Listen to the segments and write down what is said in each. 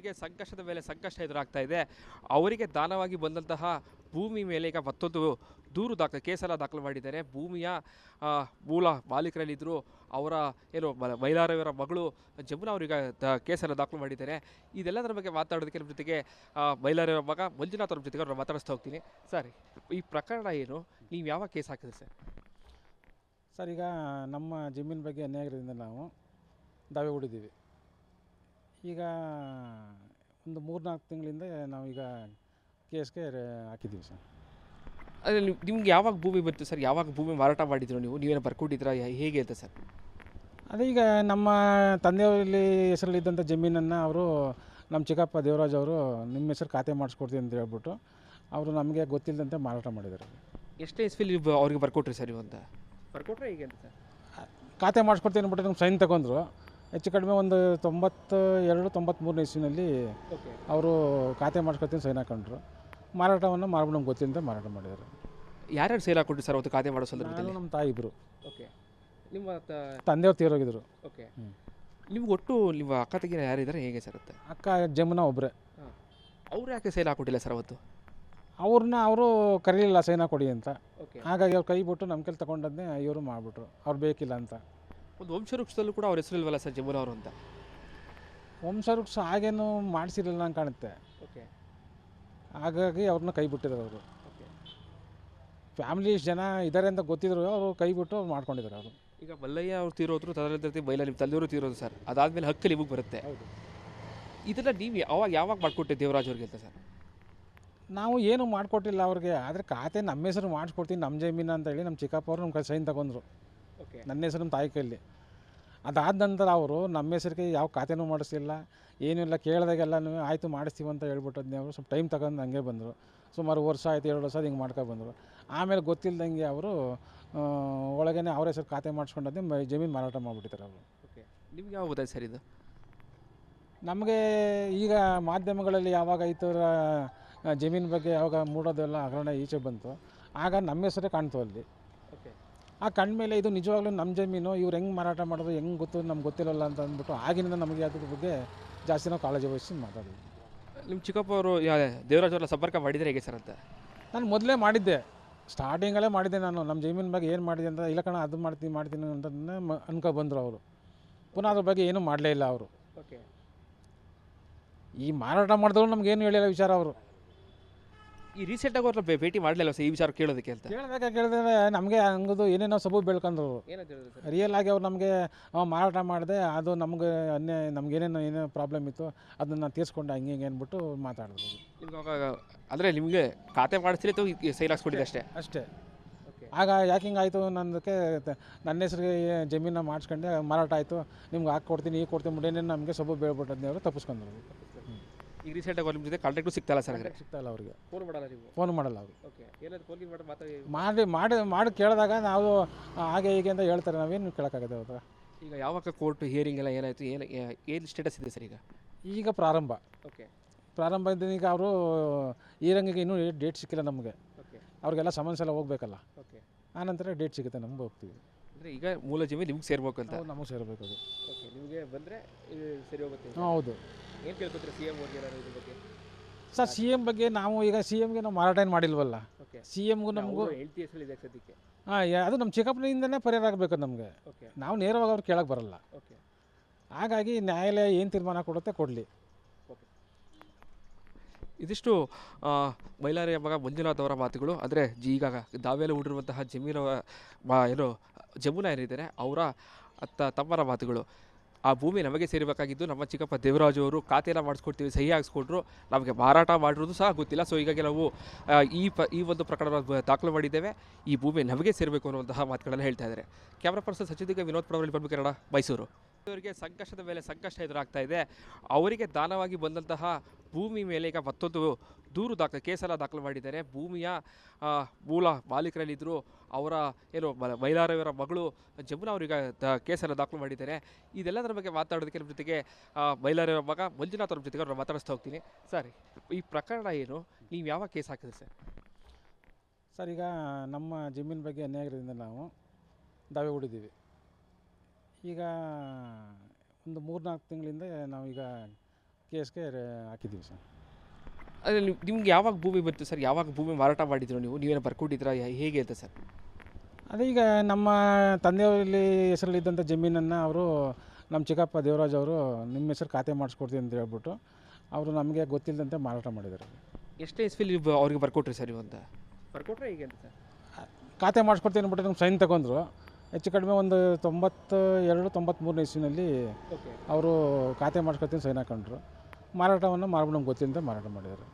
ಅವರಿಗೆ ಸಂಕಷ್ಟದ ಮೇಲೆ ಸಂಕಷ್ಟ ಎದುರಾಗ್ತಾ ಇದೆ. ಅವರಿಗೆ ದಾನವಾಗಿ ಬಂದಂತಹ ಭೂಮಿ ಮೇಲೆ ಈಗ ಮತ್ತೊಂದು ಕೇಸೆಲ್ಲ ದಾಖಲು ಮಾಡಿದ್ದಾರೆ. ಭೂಮಿಯ ಮೂಲ ಮಾಲೀಕರಲ್ಲಿದ್ದರು ಅವರ ಏನು ಮೈಲಾರವರ ಮಗಳು ಜಮುನಾ ಅವರಿಗೆ ಕೇಸೆಲ್ಲ ದಾಖಲು ಮಾಡಿದ್ದಾರೆ. ಇದೆಲ್ಲದರ ಬಗ್ಗೆ ಮಾತಾಡೋದಕ್ಕೆ ನಮ್ಮ ಜೊತೆಗೆ ಮೈಲಾರವರ ಮಗ ಮಂಜುನಾಥ್ ಅವ್ರ ಜೊತೆಗೆ ಅವ್ರನ್ನ ಮಾತಾಡಿಸ್ತಾ ಹೋಗ್ತೀನಿ. ಸರ್, ಈ ಪ್ರಕರಣ ಏನು? ನೀವು ಯಾವ ಕೇಸ್ ಹಾಕಿದ್ರಿ ಸರ್? ಸರ್, ಈಗ ನಮ್ಮ ಜಮೀನು ಬಗ್ಗೆ ಅನ್ಯಾಯದಿಂದ ನಾವು ದಾವೆ ಹೂಡಿದ್ದೀವಿ. ಈಗ ಒಂದು 3-4 ತಿಂಗಳಿಂದ ನಾವೀಗ ಕೇಸ್ಗೆ ಹಾಕಿದ್ದೀವಿ ಸರ್. ಅದೇ ನಿಮ್ಗೆ ಯಾವಾಗ ಭೂಮಿ ಬಂತು ಸರ್? ಯಾವಾಗ ಭೂಮಿ ಮಾರಾಟ ಮಾಡಿದ್ರು ನೀವೇನೋ ಬರ್ಕೊಟ್ಟಿದ್ರಾ? ಹೇಗೆ ಅಂತ ಸರ್? ಅದೇ ಈಗ ನಮ್ಮ ತಂದೆಯವರಲ್ಲಿ ಹೆಸರಲ್ಲಿದ್ದಂಥ ಜಮೀನನ್ನು ಅವರು ನಮ್ಮ ಚಿಕ್ಕಪ್ಪ ದೇವರಾಜ್ ಅವರು ನಿಮ್ಮ ಹೆಸರು ಖಾತೆ ಮಾಡಿಸ್ಕೊಡ್ತೀನಿ ಅಂತ ಹೇಳ್ಬಿಟ್ಟು ಅವರು ನಮಗೆ ಗೊತ್ತಿಲ್ಲದಂತೆ ಮಾರಾಟ ಮಾಡಿದ್ದಾರೆ. ಎಷ್ಟೇ ಇಸ್ವಿಲಿ ಅವ್ರಿಗೆ ಬರ್ಕೊಟ್ರಿ ಸರ್? ನೀವು ಅಂತ ಬರ್ಕೊಟ್ರೆ ಹೇಗೆ ಅಂತ ಸರ್? ಖಾತೆ ಮಾಡಿಸ್ಕೊಡ್ತೀನಿ ಅಂದ್ಬಿಟ್ಟು ನಮ್ಗೆ ಸೈನ್ ತಗೊಂಡ್ರು. ಹೆಚ್ಚು ಕಡಿಮೆ ಒಂದು 92-93 ಇಸ್ವಿನಲ್ಲಿ ಅವರು ಖಾತೆ ಮಾಡಿಸ್ಕೊಡ್ತೀನಿ ಸೈನ್ ಹಾಕೊಂಡ್ರು. ಮಾರಾಟವನ್ನು ಮಾಡ್ಬಿಟ್ಟು ನಮ್ಗೆ ಗೊತ್ತಿಲ್ಲದೆ ಮಾರಾಟ ಮಾಡಿದ್ದಾರೆ. ಯಾರ್ಯಾರು ಸೇಲ್ ಹಾಕೊಟ್ರಿ ಸರ್ ಅವತ್ತು ಖಾತೆ ಮಾಡೋ ಸಂದರ್ಭದಲ್ಲಿ? ನಮ್ಮ ತಾಯಿ ಇಬ್ಬರು. ಓಕೆ. ನಿಮ್ಮ ತಂದೆಯವ್ರು ತೀರೋಗಿದ್ರು. ಓಕೆ. ನಿಮ್ಗೆ ಒಟ್ಟು ನಿಮ್ಮ ಅಕ್ಕ ತಂಗಿನ ಯಾರಿದ್ದಾರೆ, ಹೇಗೆ ಸರ್? ಅಕ್ಕ ಜಮುನಾ ಒಬ್ಬರೇ. ಅವ್ರು ಯಾಕೆ ಸೇಲ್ ಹಾಕೊಟ್ಟಿಲ್ಲ ಸರ್ ಅವತ್ತು? ಅವ್ರನ್ನ ಅವರು ಕರೀಲಿಲ್ಲ ಸೈನ್ ಹಾಕೊಡಿ ಅಂತ. ಹಾಗಾಗಿ ಅವ್ರು ಕೈ ಬಿಟ್ಟು ನಮ್ಮ ಕೈಲಿ ತಗೊಂಡದ್ದೇ ಇವರು ಮಾಡಿಬಿಟ್ರು, ಅವ್ರು ಬೇಕಿಲ್ಲ ಅಂತ. ಒಂದು ವಂಶವೃಕ್ಷದಲ್ಲೂ ಕೂಡ ಅವ್ರ ಹೆಸರು ಇಲ್ವಲ್ಲ ಸರ್, ಜಮುನಾ ಅವರು ಅಂತ? ವಂಶವೃಕ್ಷ ಹಾಗೇನು ಮಾಡಿಸಿರಲಿಲ್ಲ ಅಂತ ಕಾಣುತ್ತೆ. ಓಕೆ. ಹಾಗಾಗಿ ಅವ್ರನ್ನ ಕೈ ಬಿಟ್ಟಿದ್ದಾರೆ. ಅವರು ಫ್ಯಾಮಿಲಿ ಇಷ್ಟು ಜನ ಇದ್ದಾರೆ ಅಂತ ಗೊತ್ತಿದ್ರು ಅವರು ಕೈ ಬಿಟ್ಟು ಅವ್ರು ಮಾಡ್ಕೊಂಡಿದ್ದಾರೆ. ಅವರು ಈಗ ಮಲ್ಲಯ್ಯ ಅವ್ರು ತೀರೋದ್ರು, ತದನಂತರ ಬೈಲ ನಿಮ್ಮ ತಂದೆಯವರು ತೀರೋದು ಸರ್. ಅದಾದಮೇಲೆ ಹಕ್ಕು ನಿಮಗೆ ಬರುತ್ತೆ. ಇದನ್ನು ನೀವು ಯಾವಾಗ ಮಾಡಿಕೊಟ್ಟೆ ದೇವರಾಜ್ ಅವ್ರಿಗೆ ಅಂತ ಸರ್? ನಾವು ಏನು ಮಾಡಿಕೊಟ್ಟಿಲ್ಲ ಅವ್ರಿಗೆ. ಆದರೆ ಖಾತೆ ನಮ್ಮ ಹೆಸರು ಮಾಡಿಸ್ಕೊಡ್ತೀನಿ, ನಮ್ಮ ಜಮೀನು ಅಂತ ಹೇಳಿ ನಮ್ಮ ಚಿಕ್ಕಪ್ಪ ಅವರು ನಮ್ಮ ಕೈ ಸೈನ್ ತಗೊಂಡ್ರು. ಓಕೆ. ನನ್ನ ಹೆಸರು ನಮ್ಮ ತಾಯಿ ಕೈಲಿ. ಅದಾದ ನಂತರ ಅವರು ನಮ್ಮ ಹೆಸರಿಗೆ ಯಾವ ಖಾತೆನೂ ಮಾಡಿಸ್ಲಿಲ್ಲ, ಏನೂ ಇಲ್ಲ. ಕೇಳಿದಾಗೆಲ್ಲನೂ ಆಯಿತು ಮಾಡಿಸ್ತೀವಿ ಅಂತ ಹೇಳ್ಬಿಟ್ಟದ್ನೇ. ಅವರು ಸ್ವಲ್ಪ ಟೈಮ್ ತಗೊಂಡು ಹಂಗೆ ಬಂದರು. ಸುಮಾರು ವರ್ಷ ಆಯಿತು, 2 ವರ್ಷ ಹಿಂಗೆ ಮಾಡ್ಕೊಬಂದರು. ಆಮೇಲೆ ಗೊತ್ತಿಲ್ಲದಂಗೆ ಅವರು ಒಳಗೇ ಅವ್ರ ಹೆಸರು ಖಾತೆ ಮಾಡಿಸ್ಕೊಂಡದ್ದೇ ಜಮೀನು ಮಾರಾಟ ಮಾಡಿಬಿಟ್ಟಿದ್ದಾರೆ ಅವರು. ಓಕೆ. ನಿಮ್ಗೆ ಯಾವಾಗ ಗೊತ್ತಾಯ್ತು ಸರ್ ಇದು? ನಮಗೆ ಈಗ ಮಾಧ್ಯಮಗಳಲ್ಲಿ ಯಾವಾಗ ಈ ಥರ ಜಮೀನು ಬಗ್ಗೆ ಯಾವಾಗ ಮೂಡೋದೆಲ್ಲ ಹಗರಣ ಈಚೆ ಬಂತು, ಆಗ ನಮ್ಮ ಹೆಸರೇ ಕಾಣ್ತು ಅಲ್ಲಿ. ಓಕೆ. ಆ ಕಂಡ್ಮೇಲೆ ಇದು ನಿಜವಾಗ್ಲೂ ನಮ್ಮ ಜಮೀನು, ಇವ್ರು ಹೆಂಗೆ ಮಾರಾಟ ಮಾಡೋದು ಹೆಂಗೆ ಗೊತ್ತು ನಮ್ಗೆ ಗೊತ್ತಿರೋಲ್ಲ ಅಂತ ಅಂದ್ಬಿಟ್ಟು ಆಗಿನಿಂದ ನಮಗೆ ಅದ್ರ ಬಗ್ಗೆ ಜಾಸ್ತಿ ನಾವು ಕಾಳಜಿ ವಹಿಸಿ ಮಾತಾಡಿದ್ವಿ. ನಿಮ್ಮ ಚಿಕ್ಕಪ್ಪ ಅವರು ದೇವರಾಜ್ ಅವರ ಸಂಪರ್ಕ ಮಾಡಿದರೆ ಹೇಗೆ ಸರ್ ಅಂತ? ನಾನು ಮೊದಲೇ ಮಾಡಿದ್ದೆ, ಸ್ಟಾರ್ಟಿಂಗಲ್ಲೇ ಮಾಡಿದ್ದೆ. ನಾನು ನಮ್ಮ ಜಮೀನು ಬಗ್ಗೆ ಏನು ಮಾಡಿದೆ ಅಂತ, ಇಲ್ಲ ಕಣ ಅದು ಮಾಡ್ತೀನಿ ಅಂತ ಅನ್ಕೊ ಬಂದರು ಅವರು. ಪುನಃ ಅದ್ರ ಬಗ್ಗೆ ಏನೂ ಮಾಡಲೇ ಇಲ್ಲ ಅವರು. ಓಕೆ. ಈ ಮಾರಾಟ ಮಾಡಿದವರು ನಮಗೇನು ಹೇಳಿಲ್ಲ ವಿಚಾರ. ಅವರು ಈ ರೀಸೆಂಟಾಗಿ ಅವ್ರನ್ನ ಭೇಟಿ ಮಾಡಲಿಲ್ಲ ಸರ್ ಈ ವಿಚಾರ ಕೇಳೋದಕ್ಕೆ ಅಂತ? ಕೇಳಿದ್ರೆ ನಮಗೆ ಹಂಗದು ಏನೇನೋ ಸಬೂಬು ಬೆಳ್ಕೊಂಡ್ರು. ರಿಯಲ್ ಆಗಿ ಅವ್ರು ನಮಗೆ ಮಾರಾಟ ಮಾಡಿದೆ, ಅದು ನಮಗೆ ನಮಗೇನೇನೋ ಪ್ರಾಬ್ಲಮ್ ಇತ್ತು, ಅದನ್ನು ತೀರಿಸ್ಕೊಂಡೆ ಹಂಗೆ ಹಿಂಗೆ ಅಂದ್ಬಿಟ್ಟು ಮಾತಾಡಿದ್ರು. ನಿಮ್ಗೆ ಅಂದರೆ ನಿಮಗೆ ಖಾತೆ ಮಾಡಿಸ್ರಿ ಸೈನ್ ಹಾಕ್ಸ್ಕೊಟ್ಟಿದ್ದೆ ಅಷ್ಟೇ? ಆಗ ಯಾಕೆ ಹಿಂಗಾಯಿತು ಅನ್ನೋದಕ್ಕೆ ನನ್ನ ಹೆಸರಿಗೆ ಜಮೀನ ಮಾಡಿಸ್ಕೊಂಡೆ, ಮಾರಾಟ ಆಯಿತು, ನಿಮ್ಗೆ ಹಾಕ್ಕೊಡ್ತೀನಿ ಈಗ ಕೊಡ್ತೀನಿ ಏನೇನು ನಮಗೆ ಸಬೂಬು ಬೆಳ್ಬಿಟ್ಟದ್ನೇ ಅವರು ತಪ್ಪಿಸ್ಕೊಂಡ್ರು. ಈಗ ರೀಸೆಂಟಾಗಿ ನಿಮ್ಮ ಜೊತೆ ಕಾಂಟ್ಯಾಕ್ಟು ಸಿಗ್ತಾಯಿಲ್ಲ ಸರ್? ಸಿಗ್ತಾಯಿಲ್ಲ ಅವ್ರಿಗೆ. ಫೋನ್ ಮಾಡಲ್ಲ ನೀವು? ಫೋನ್ ಮಾಡಲ್ಲ ಅವರು. ಓಕೆ. ಏನಾದ್ರು ಫೋನ್ ಮಾಡಿ ಕೇಳಿದಾಗ ನಾವು ಹಾಗೆ ಹೀಗೆ ಅಂತ ಹೇಳ್ತಾರೆ, ನಾವೇನು ಕೇಳೋಕ್ಕಾಗತ್ತೆ ಅವ್ರ. ಈಗ ಯಾವಾಗ ಕೋರ್ಟ್ ಹಿಯರಿಂಗ್ ಎಲ್ಲ ಏನಾಯಿತು? ಏನು ಸ್ಟೇಟಸ್ ಇದೆ ಸರ್ ಈಗ? ಈಗ ಪ್ರಾರಂಭ. ಓಕೆ. ಪ್ರಾರಂಭ ಇದ್ದ ಈಗ ಅವರು ಹಿಯರಿಂಗಿಗೆ ಇನ್ನೂ ಡೇಟ್ ಸಿಕ್ಕಿಲ್ಲ ನಮಗೆ. ಓಕೆ. ಅವ್ರಿಗೆಲ್ಲ ಸಮನ್ಸ್ ಎಲ್ಲ ಹೋಗ್ಬೇಕಲ್ಲ. ಓಕೆ. ಆನಂತರ ಡೇಟ್ ಸಿಗುತ್ತೆ, ನಮ್ಗೆ ಹೋಗ್ತೀವಿ. ಅಂದರೆ ಈಗ ಮೂಲ ಜಮೀನು ನಿಮ್ಗೆ ಸೇರ್ಬೇಕು ಅಂತ? ನಮಗೆ ಸೇರಬೇಕು ಅದು. ಓಕೆ. ನಿಮಗೆ ಬಂದರೆ ಸರಿ ಹೋಗುತ್ತೆ? ಹೌದು. ಏನು ಕೇಳ್ಕೊತೀರಾ ಸಿ ಎಮ್ ಅವ್ರಿಗೆ ಇದ್ರ ಬಗ್ಗೆ? ಸರ್, ಸಿ ಎಮ್ ಬಗ್ಗೆ ನಾವು ಈಗ ಸಿ ಎಮ್ಗೆ ನಾವು ಮಾರಾಟ ಏನು ಮಾಡಿಲ್ವಲ್ಲ. ಓಕೆ. ಸಿ ಎಮ್ಗೂ ನಮಗೂ ಹೆಲ್ತಿ ಹೆಸರಿದೆ ಸದ್ಯಕ್ಕೆ. ಅದು ನಮ್ಮ ಚಿಕ್ಕಪ್ಪನಿಂದನೇ ಪರಿಹಾರ ಆಗಬೇಕು ನಮಗೆ. ಓಕೆ. ನಾವು ನೇರವಾಗಿ ಅವ್ರು ಕೇಳಕ್ಕೆ ಬರಲ್ಲ. ಓಕೆ. ಹಾಗಾಗಿ ನ್ಯಾಯಾಲಯ ಏನು ತೀರ್ಮಾನ ಕೊಡುತ್ತೆ ಕೊಡಲಿ. ಓಕೆ. ಇದಿಷ್ಟು ಮೈಲಾರಿಯ ಮಗ ಮಂಜುನಾಥ್ ಅವರ ಮಾತುಗಳು. ಅಂದರೆ ಈಗ ದಾವೆಯಲ್ಲಿ ಹೂಡಿರುವಂತಹ ಏನು ಜಮುನಾ ಏನಿದ್ದಾರೆ ಅವರ ತಮ್ಮರ ಮಾತುಗಳು. ಆ ಭೂಮಿ ನಮಗೆ ಸೇರಬೇಕಾಗಿದ್ದು, ನಮ್ಮ ಚಿಕ್ಕಪ್ಪ ದೇವರಾಜು ಅವರು ಖಾತೆಯನ್ನು ಮಾಡಿಸ್ಕೊಡ್ತೀವಿ, ಸಹಿ ಹಾಕಿಸ್ಕೊಟ್ರು, ನಮಗೆ ಮಾರಾಟ ಮಾಡಿರೋದು ಸಹ ಗೊತ್ತಿಲ್ಲ. ಸೊ ಹೀಗಾಗಿ ನಾವು ಈ ಒಂದು ಪ್ರಕರಣವನ್ನು ದಾಖಲು ಮಾಡಿದ್ದೇವೆ. ಈ ಭೂಮಿ ನಮಗೆ ಸೇರಬೇಕು ಅನ್ನುವಂತಹ ಮಾತುಗಳನ್ನು ಹೇಳ್ತಾ ಇದ್ದಾರೆ. ಕ್ಯಾಮ್ರಾ ಪರ್ಸನ್ ಸಚಿದಿಗೆ ವಿನೋದ್ ಪ್ರವರಲ್ಲಿ ಬಂದು ಕನ್ನಡ, ಮೈಸೂರು. ಅವರಿಗೆ ಸಂಕಷ್ಟದ ಮೇಲೆ ಸಂಕಷ್ಟ ಎದುರಾಗ್ತಾ ಇದೆ. ಅವರಿಗೆ ದಾನವಾಗಿ ಬಂದಂತಹ ಭೂಮಿ ಮೇಲೆ ಈಗ ಮತ್ತೊಂದು ಕೇಸೆಲ್ಲ ದಾಖಲು ಮಾಡಿದ್ದಾರೆ. ಭೂಮಿಯ ಮೂಲ ಮಾಲೀಕರಲ್ಲಿದ್ದರು ಅವರ ಏನು ಮೈಲಾರವರ ಮಗಳು ಜಮುನಾ ಅವರಿಗೆ ಕೇಸೆಲ್ಲ ದಾಖಲು ಮಾಡಿದ್ದಾರೆ. ಇದೆಲ್ಲದರ ಬಗ್ಗೆ ಮಾತಾಡೋದಕ್ಕೆ ನಮ್ಮ ಜೊತೆಗೆ ಮೈಲಾರವರ ಮಗ ಮಂಜುನಾಥ್ ಅವ್ರ ಜೊತೆಗೆ ಅವ್ರನ್ನ ಮಾತಾಡಿಸ್ತಾ ಹೋಗ್ತೀನಿ. ಸರ್, ಈ ಪ್ರಕರಣ ಏನು? ನೀವು ಯಾವ ಕೇಸ್ ಹಾಕಿದ್ರಿ ಸರ್? ಸರ್, ಈಗ ನಮ್ಮ ಜಮೀನು ಬಗ್ಗೆ ಅನ್ಯಾಯದಿಂದ ನಾವು ದಾವೆ ಹೂಡಿದ್ದೀವಿ. ಈಗ ಒಂದು 3-4 ತಿಂಗಳಿಂದ ನಾವೀಗ ಕೇಸ್ಗೆ ಹಾಕಿದ್ದೀವಿ ಸರ್. ಅದೇ ನಿಮ್ಗೆ ಯಾವಾಗ ಭೂಮಿ ಬಂತು ಸರ್? ಯಾವಾಗ ಭೂಮಿ ಮಾರಾಟ ಮಾಡಿದ್ರು ನೀವೇನೋ ಬರ್ಕೊಟ್ಟಿದ್ರಾ? ಹೇಗೆ ಅಂತ ಸರ್? ಅದೇ ಈಗ ನಮ್ಮ ತಂದೆಯವರಲ್ಲಿ ಹೆಸರಲ್ಲಿದ್ದಂಥ ಜಮೀನನ್ನು ಅವರು ನಮ್ಮ ಚಿಕ್ಕಪ್ಪ ದೇವರಾಜ್ ಅವರು ನಿಮ್ಮ ಹೆಸರು ಖಾತೆ ಮಾಡಿಸ್ಕೊಡ್ತೀನಿ ಅಂತ ಹೇಳ್ಬಿಟ್ಟು ಅವರು ನಮಗೆ ಗೊತ್ತಿಲ್ಲದಂತೆ ಮಾರಾಟ ಮಾಡಿದ್ದಾರೆ. ಎಷ್ಟೇ ಇಸ್ವಿಲಿ ಅವ್ರಿಗೆ ಬರ್ಕೊಟ್ರಿ ಸರ್ ನೀವು ಅಂತ? ಬರ್ಕೊಟ್ರೆ ಹೇಗೆ ಅಂತ ಸರ್? ಖಾತೆ ಮಾಡಿಸ್ಕೊಡ್ತೀನಿ ಅಂದ್ಬಿಟ್ಟು ನಮ್ಮ ಸೈನ್ ತಗೊಂಡ್ರು. ಹೆಚ್ಚು ಕಡಿಮೆ ಒಂದು 92-93 ಇಸ್ವಿನಲ್ಲಿ ಓಕೆ. ಅವರು ಖಾತೆ ಮಾಡಿಸ್ಕೊಡ್ತೀನಿ ಸೈನ್ ಹಾಕೊಂಡ್ರು. ಮಾರಾಟವನ್ನು ಮಾಡ್ಬಿಟ್ಟು ನಮ್ಗೆ ಗೊತ್ತಿಲ್ಲದೆ ಮಾರಾಟ ಮಾಡಿದ್ದಾರೆ.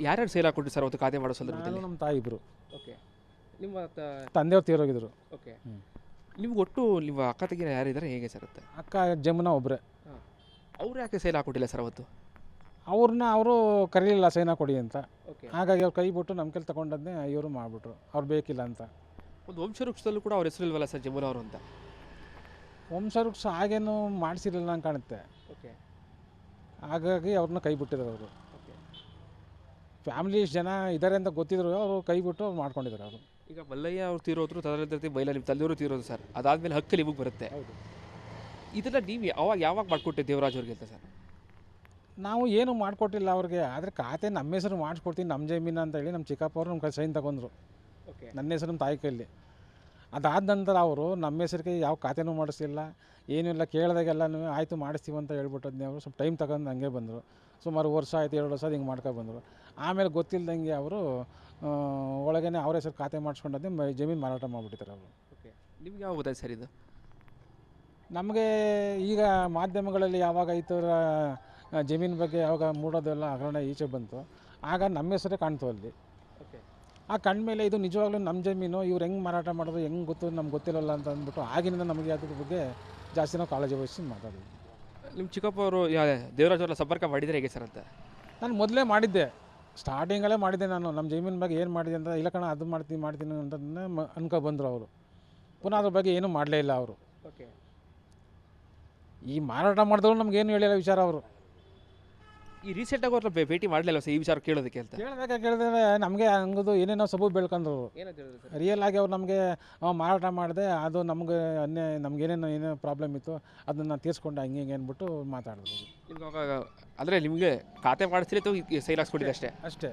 ಯಾರ್ಯಾರು ಸೇಲ್ ಹಾಕೊಟ್ರಿ ಸರ್ ಅವತ್ತು ಖಾತೆ ಮಾಡೋ ನಾನು ಸಂದರ್ಭದಲ್ಲಿ? ನಮ್ಮ ತಾಯಿ ಇಬ್ಬರು. ಓಕೆ. ನಿಮ್ಮ ತಂದೆಯವ್ರು ತೀರೋಗಿದ್ರು. ಓಕೆ. ಹ್ಞೂ. ನಿಮ್ಗೆ ಒಟ್ಟು ನಿಮ್ಮ ಅಕ್ಕ ತಂಗಿನ ಯಾರಿದ್ದಾರೆ, ಹೇಗೆ ಸರ್ ಅಂತ? ಅಕ್ಕ ಜಮುನಾ ಒಬ್ಬರೇ. ಹಾಂ. ಅವ್ರು ಯಾಕೆ ಸೇಲ್ ಹಾಕೊಟ್ಟಿಲ್ಲ ಸರ್ ಅವತ್ತು? ಅವ್ರನ್ನ ಅವರು ಕರೀಲಿಲ್ಲ ಸೈನ್ ಹಾಕೊಡಿ ಅಂತ. ಓಕೆ. ಹಾಗಾಗಿ ಅವ್ರು ಕೈ ಬಿಟ್ಟು ನಮ್ಮ ಕೈಲಿ ತಗೊಂಡದ್ನೇ ಇವರು ಮಾಡಿಬಿಟ್ರು, ಅವ್ರು ಬೇಕಿಲ್ಲ ಅಂತ. ಒಂದು ವಂಶವೃಕ್ಷದಲ್ಲೂ ಕೂಡ ಅವ್ರ ಹೆಸರು ಇಲ್ವಲ್ಲ ಸರ್, ಜಮುನಾ ಅವರು ಅಂತ? ವಂಶವೃಕ್ಷ ಹಾಗೇನು ಮಾಡಿಸಿರಲಿಲ್ಲ ಅಂತ ಕಾಣುತ್ತೆ. ಓಕೆ. ಹಾಗಾಗಿ ಅವ್ರನ್ನ ಕೈ ಬಿಟ್ಟಿದ್ದಾರೆ ಅವರು. ಓಕೆ. ಫ್ಯಾಮಿಲಿ ಇಷ್ಟು ಜನ ಇದ್ದಾರೆ ಅಂತ ಗೊತ್ತಿದ್ರು ಅವರು ಕೈ ಬಿಟ್ಟು ಅವ್ರು ಮಾಡ್ಕೊಂಡಿದ್ದಾರೆ ಅವರು. ಈಗ ಮಲ್ಲಯ್ಯ ಅವ್ರು ತೀರೋದ್ರು, ತದನಂತರ ಬೈಲ ನಿಮ್ಮ ತಂದೆಯವರು ತೀರೋದು ಸರ್. ಅದಾದಮೇಲೆ ಹಕ್ಕು ನಿಮಗೆ ಬರುತ್ತೆ. ಹೌದು. ಇದನ್ನು ನೀವು ಯಾವಾಗ ಮಾಡಿಕೊಟ್ಟೆ ದೇವರಾಜ್ ಅವ್ರಿಗೆ ಅಂತ ಸರ್? ನಾವು ಏನು ಮಾಡಿಕೊಟ್ಟಿಲ್ಲ ಅವ್ರಿಗೆ. ಆದರೆ ಖಾತೆ ನಮ್ಮ ಹೆಸರು ಮಾಡಿಸ್ಕೊಡ್ತೀನಿ ನಮ್ಮ ಜಮೀನು ಅಂತ ಹೇಳಿ ನಮ್ಮ ಚಿಕ್ಕಪ್ಪ ಅವರು ನಮ್ಮ ಕೈ ಸೈನ್ ತಗೊಂಡ್ರು. ಓಕೆ. ನನ್ನ ಹೆಸರು ನಮ್ಮ ತಾಯಿ ಕೈಲಿ. ಅದಾದ ನಂತರ ಅವರು ನಮ್ಮ ಹೆಸರಿಗೆ ಯಾವ ಖಾತೆನೂ ಮಾಡಿಸ್ಲಿಲ್ಲ, ಏನೂ ಇಲ್ಲ. ಕೇಳಿದಾಗೆಲ್ಲನೂ ಆಯಿತು ಮಾಡಿಸ್ತೀವಿ ಅಂತ ಹೇಳ್ಬಿಟ್ಟದ್ನೇ. ಅವರು ಸ್ವಲ್ಪ ಟೈಮ್ ತಗೊಂಡು ಹಂಗೆ ಬಂದರು. ಸುಮಾರು ವರ್ಷ ಆಯಿತು, 2 ವರ್ಷ ಹಿಂಗೆ ಮಾಡ್ಕೊಬಂದರು. ಆಮೇಲೆ ಗೊತ್ತಿಲ್ಲದಂಗೆ ಅವರು ಒಳಗೇ ಅವ್ರ ಹೆಸರು ಖಾತೆ ಮಾಡಿಸ್ಕೊಂಡದ್ದೇ ಜಮೀನು ಮಾರಾಟ ಮಾಡಿಬಿಟ್ಟಿದ್ದಾರೆ ಅವರು. ಓಕೆ. ನಿಮ್ಗೆ ಯಾವಾಗ ಗೊತ್ತಾಯ್ತು ಸರ್ ಇದು? ನಮಗೆ ಈಗ ಮಾಧ್ಯಮಗಳಲ್ಲಿ ಯಾವಾಗ ಈ ಥರ ಜಮೀನು ಬಗ್ಗೆ ಯಾವಾಗ ಮೂಡೋದೆಲ್ಲ ಹಗರಣ ಈಚೆ ಬಂತು, ಆಗ ನಮ್ಮ ಹೆಸರೇ ಕಾಣ್ತು ಅಲ್ಲಿ. ಓಕೆ. ಆ ಕಂಡ್ಮೇಲೆ ಇದು ನಿಜವಾಗ್ಲೂ ನಮ್ಮ ಜಮೀನು, ಇವ್ರು ಹೆಂಗೆ ಮಾರಾಟ ಮಾಡೋದು ಹೆಂಗೆ ಗೊತ್ತು ನಮ್ಗೆ ಗೊತ್ತಿರೋಲ್ಲ ಅಂತ ಅಂದ್ಬಿಟ್ಟು ಆಗಿನಿಂದ ನಮಗೆ ಅದ್ರ ಬಗ್ಗೆ ಜಾಸ್ತಿ ನಾವು ಕಾಳಜಿ ವಹಿಸಿ ಮಾತಾಡಿದ್ವಿ. ನಿಮ್ಮ ಚಿಕ್ಕಪ್ಪ ಅವರು ದೇವರಾಜ್ ಅವರ ಸಂಪರ್ಕ ಮಾಡಿದರೆ ಹೇಗೆ ಸರ್ ಅಂತ? ನಾನು ಮೊದಲೇ ಮಾಡಿದ್ದೆ, ಸ್ಟಾರ್ಟಿಂಗಲ್ಲೇ ಮಾಡಿದ್ದೆ. ನಾನು ನಮ್ಮ ಜಮೀನು ಬಗ್ಗೆ ಏನು ಮಾಡಿದೆ ಅಂತ, ಇಲ್ಲ ಕಣ ಅದು ಮಾಡ್ತೀನಿ ಅಂತ ಅನ್ಕೊ ಬಂದರು ಅವರು. ಪುನಃ ಅದ್ರ ಬಗ್ಗೆ ಏನೂ ಮಾಡಲೇ ಇಲ್ಲ ಅವರು. ಓಕೆ. ಈ ಮಾರಾಟ ಮಾಡಿದವರು ನಮಗೇನು ಹೇಳಿಲ್ಲ ವಿಚಾರ ಅವರು. ಈ ರೀಸೆಂಟಾಗಿ ಅವ್ರನ್ನ ಭೇಟಿ ಮಾಡಲಿಲ್ಲ ಸರ್ ಈ ವಿಚಾರ ಕೇಳೋದಕ್ಕೆ ಅಂತ? ಕೇಳಿದ್ರೆ ನಮಗೆ ಹಂಗದು ಏನೇನೋ ಸಬೂಬು ಬೆಳ್ಕೊಂಡ್ರು. ಏನಂತ ಹೇಳಿದ್ರು ಸರ್? ರಿಯಲ್ ಆಗಿ ಅವ್ರು ನಮಗೆ ಮಾರಾಟ ಮಾಡಿದೆ, ಅದು ನಮಗೆ ಏನೇನೋ ಪ್ರಾಬ್ಲಮ್ ಇತ್ತು ಅದನ್ನು ತೀರಿಸ್ಕೊಂಡೆ ಹಂಗೆ ಹಿಂಗೆ ಅಂದ್ಬಿಟ್ಟು ಮಾತಾಡಿದ್ರು. ನಿಮ್ಗೆ ಅವಾಗ ಅಂದರೆ ನಿಮಗೆ ಖಾತೆ ಮಾಡಿಸ್ರಿ ಅಥವಾ ಸೈಲ್ ಹಾಕ್ಸ್ಕೊಟ್ಟಿದ್ದೆ ಅಷ್ಟೇ? ಅಷ್ಟೇ.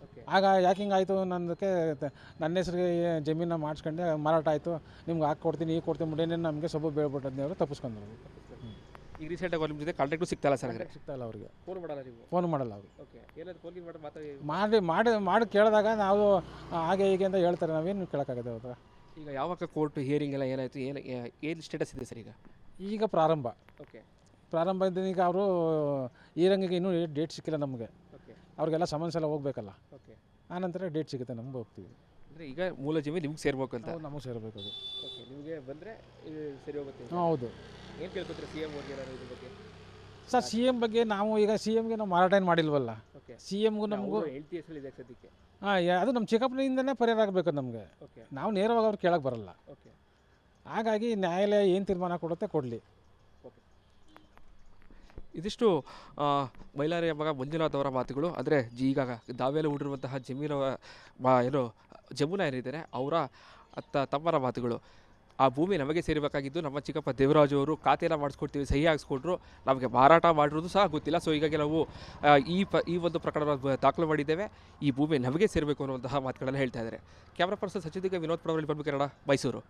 ಓಕೆ. ಆಗ ಯಾಕೆ ಹಿಂಗಾಯಿತು ನನ್ನದಕ್ಕೆ ನನ್ನ ಹೆಸರಿಗೆ ಜಮೀನ ಮಾಡಿಸ್ಕೊಂಡೆ, ಮಾರಾಟ ಆಯಿತು, ನಿಮ್ಗೆ ಹಾಕಿ ಕೊಡ್ತೀನಿ ಈಗ ಕೊಡ್ತೀನಿ ಬಿಡೇನೆ ನಮಗೆ ಸಬೂಬು ಬೆಳ್ಬಿಟ್ಟದ್ನೇ ಅವರು ತಪ್ಪಿಸ್ಕೊಂಡ್ರು. ಈಗ ರೀಸೆಂಟಾಗಿ ಅವ್ರ ನಿಮ್ಮ ಜೊತೆ ಕಾಂಟ್ಯಾಕ್ಟು ಸಿಗ್ತಾಯಿಲ್ಲ ಸರ್? ಅಂದರೆ ಸಿಗ್ತಾಯಿಲ್ಲ ಅವ್ರಿಗೆ. ಫೋನ್ ಮಾಡಲ್ಲ ನೀವು? ಫೋನ್ ಮಾಡಲ್ಲ ಅವರು. ಓಕೆ. ಏನಾದ್ರು ಫೋನ್ ಮಾಡಿ ಕೇಳಿದಾಗ ನಾವು ಹಾಗೆ ಹೀಗೆ ಅಂತ ಹೇಳ್ತಾರೆ, ನಾವೇನು ಕೇಳೋಕ್ಕಾಗತ್ತೆ ಅವ್ರ. ಈಗ ಯಾವಾಗ ಕೋರ್ಟ್ ಹಿಯರಿಂಗ್ ಎಲ್ಲ ಏನಾಯಿತು, ಏನು ಸ್ಟೇಟಸ್ ಇದೆ ಸರ್ ಈಗ? ಈಗ ಪ್ರಾರಂಭ ಓಕೆ. ಇದ್ದ ಈಗ ಅವರು ಈರಂಗಿಗೆ ಇನ್ನೂ ಡೇಟ್ ಸಿಕ್ಕಿಲ್ಲ ನಮಗೆ. ಓಕೆ. ಅವ್ರಿಗೆಲ್ಲ ಸಮನ್ಸ್ ಎಲ್ಲ ಹೋಗ್ಬೇಕಲ್ಲ. ಓಕೆ. ಆನಂತರ ಡೇಟ್ ಸಿಗುತ್ತೆ, ನಮ್ಗೆ ಹೋಗ್ತೀವಿ. ಅಂದರೆ ಈಗ ಮೂಲ ಜಮೀನು ನಿಮ್ಗೆ ಸೇರ್ಬೇಕು ಅಂತ? ನಮಗೆ ಸೇರಬೇಕು ಅದು. ಓಕೆ. ನಿಮಗೆ ಬಂದರೆ ಸರಿ ಹೋಗುತ್ತೆ? ಹೌದು. ಏನು ಕೇಳ್ಕೊತೀರಾ ಸಿ ಎಮ್ ಅವ್ರಿಗೆ ಏನಾದ್ರು ಇದ್ರ ಬಗ್ಗೆ? ಸರ್ ಸಿ ಎಮ್ ಬಗ್ಗೆ ನಾವು ಈಗ ಸಿ ಎಮ್ಗೆ ನಾವು ಮಾರಾಟ ಏನು ಮಾಡಿಲ್ವಲ್ಲ. ಓಕೆ. ಸಿ ಎಮ್ಗೂ ನಮಗೂ ಹೆಂಡತಿ ಹೆಸರಿದೆ ಸದ್ಯಕ್ಕೆ? ಅದು ನಮ್ಮ ಚಿಕ್ಕಪ್ಪನಿಂದನೇ ಪರಿಹಾರ ಆಗಬೇಕು ನಮಗೆ. ಓಕೆ. ನಾವು ನೇರವಾಗಿ ಅವ್ರು ಕೇಳಕ್ಕೆ ಬರಲ್ಲ. ಓಕೆ. ಹಾಗಾಗಿ ನ್ಯಾಯಾಲಯ ಏನು ತೀರ್ಮಾನ ಕೊಡುತ್ತೆ ಕೊಡಲಿ. ಓಕೆ. ಇದಿಷ್ಟು ಮೈಲಾರಿಯ ಮಗ ಮಂಜುನಾಥ್ ಅವರ ಮಾತುಗಳು. ಅಂದರೆ ಈಗ ದಾವೇಲಿ ಹೂಡಿರುವಂತಹ ಏನು ಜಮುನಾ ಏನಿದ್ದಾರೆ ಅವರ ತಮ್ಮರ ಮಾತುಗಳು. ಆ ಭೂಮಿ ನಮಗೆ ಸೇರಬೇಕಾಗಿದ್ದು, ನಮ್ಮ ಚಿಕ್ಕಪ್ಪ ದೇವರಾಜು ಅವರು ಖಾತೆಯನ್ನು ಮಾಡಿಸ್ಕೊಡ್ತೀವಿ, ಸಹಿ ಹಾಕಿಸ್ಕೊಟ್ರು, ನಮಗೆ ಮಾರಾಟ ಮಾಡಿರೋದು ಸಹ ಗೊತ್ತಿಲ್ಲ. ಸೊ ಹೀಗಾಗಿ ನಾವು ಈ ಒಂದು ಪ್ರಕರಣವನ್ನು ದಾಖಲು ಮಾಡಿದ್ದೇವೆ. ಈ ಭೂಮಿ ನಮಗೆ ಸೇರಬೇಕು ಅನ್ನುವಂತಹ ಮಾತುಗಳನ್ನು ಹೇಳ್ತಾ ಇದ್ದಾರೆ. ಕ್ಯಾಮ್ರಾ ಪರ್ಸನ್ ಸಚಿನ್ ವಿನೋದ್ ಪ್ರವರಲ್ಲಿ ಬಂದು ಕನ್ನಡ, ಮೈಸೂರು.